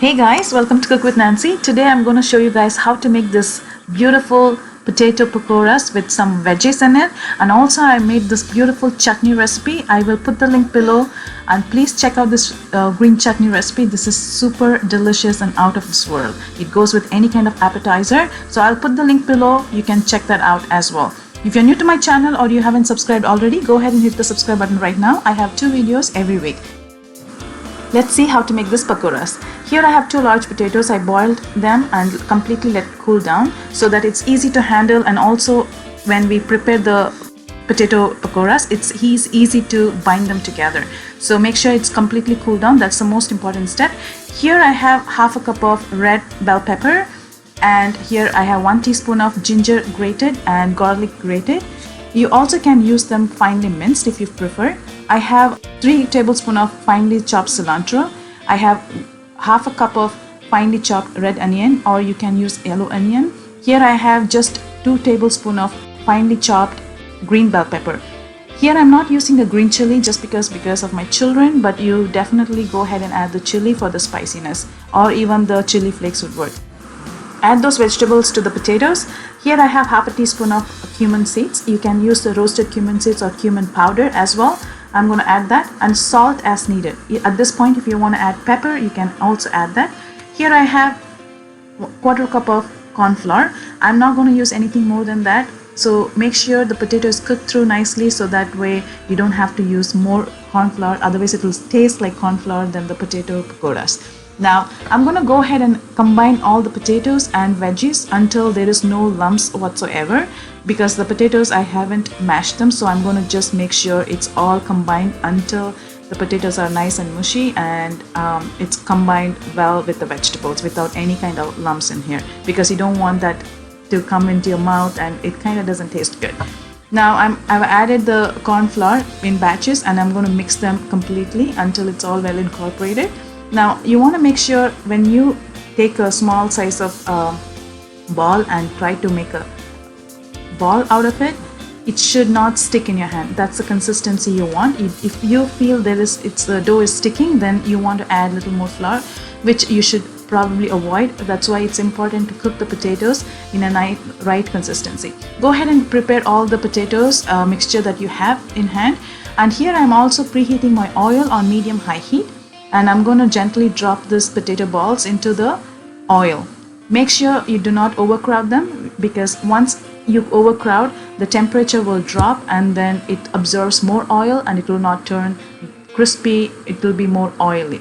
Hey guys, welcome to Cook with Nancy. Today I'm going to show you guys how to make this beautiful potato pakoras with some veggies in it, and also I made this beautiful chutney recipe. I will put the link below, and please check out this green chutney recipe. This is super delicious and out of this world. It goes with any kind of appetizer, so I'll put the link below. You can check that out as well. If you're new to my channel or you haven't subscribed already, go ahead and hit the subscribe button right now. I have 2 videos every week. Let's see how to make this pakoras. Here I have 2 large potatoes. I boiled them and completely let it cool down so that it's easy to handle, and also when we prepare the potato pakoras, it's easy to bind them together. So make sure it's completely cooled down. That's the most important step. Here I have half a cup of red bell pepper, and here I have 1 teaspoon of ginger grated and garlic grated. You also can use them finely minced if you prefer. I have 3 tablespoons of finely chopped cilantro. I have half a cup of finely chopped red onion, or you can use yellow onion. Here I have just 2 tablespoons of finely chopped green bell pepper. Here I'm not using the green chili just because of my children, but you definitely go ahead and add the chili for the spiciness, or even the chili flakes would work. Add those vegetables to the potatoes. Here I have half a teaspoon of cumin seeds. You can use the roasted cumin seeds or cumin powder as well. I'm going to add that, and salt as needed. At this point, if you want to add pepper, you can also add that. Here I have 1/4 cup of corn flour. I'm not going to use anything more than that. So make sure the potato is cooked through nicely, so that way you don't have to use more corn flour. Otherwise it will taste like corn flour than the potato pakoras. Now I'm going to go ahead and combine all the potatoes and veggies until there is no lumps whatsoever, because the potatoes I haven't mashed them, so I'm going to just make sure it's all combined until the potatoes are nice and mushy, and it's combined well with the vegetables without any kind of lumps in here, because you don't want that to come into your mouth and it kind of doesn't taste good. Now I've added the corn flour in batches, and I'm going to mix them completely until it's all well incorporated. Now you want to make sure when you take a small size of ball and try to make a ball out of it, it should not stick in your hand. That's the consistency you want. If you feel the dough is sticking, then you want to add a little more flour, which you should probably avoid. That's why it's important to cook the potatoes in a right consistency. Go ahead and prepare all the potatoes mixture that you have in hand, and here I'm also preheating my oil on medium-high heat, and I'm going to gently drop these potato balls into the oil. Make sure you do not overcrowd them, because once you overcrowd, the temperature will drop and then it absorbs more oil and it will not turn crispy, it will be more oily.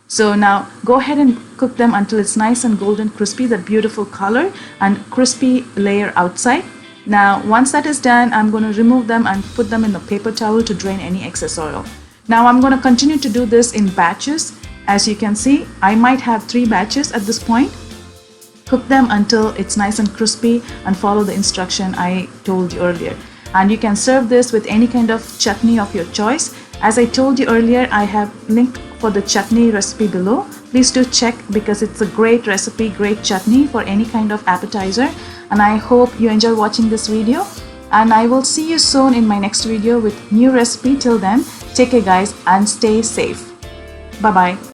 So now go ahead and cook them until it's nice and golden crispy, that beautiful color and crispy layer outside. Now once that is done, I'm going to remove them and put them in a paper towel to drain any excess oil. Now I'm going to continue to do this in batches. As you can see, I might have 3 batches at this point. Cook them until it's nice and crispy, and follow the instruction I told you earlier. And you can serve this with any kind of chutney of your choice. As I told you earlier, I have linked for the chutney recipe below. Please do check, because it's a great recipe, great chutney for any kind of appetizer. And I hope you enjoy watching this video, and I will see you soon in my next video with new recipe. Till then, take care guys, and stay safe. Bye bye.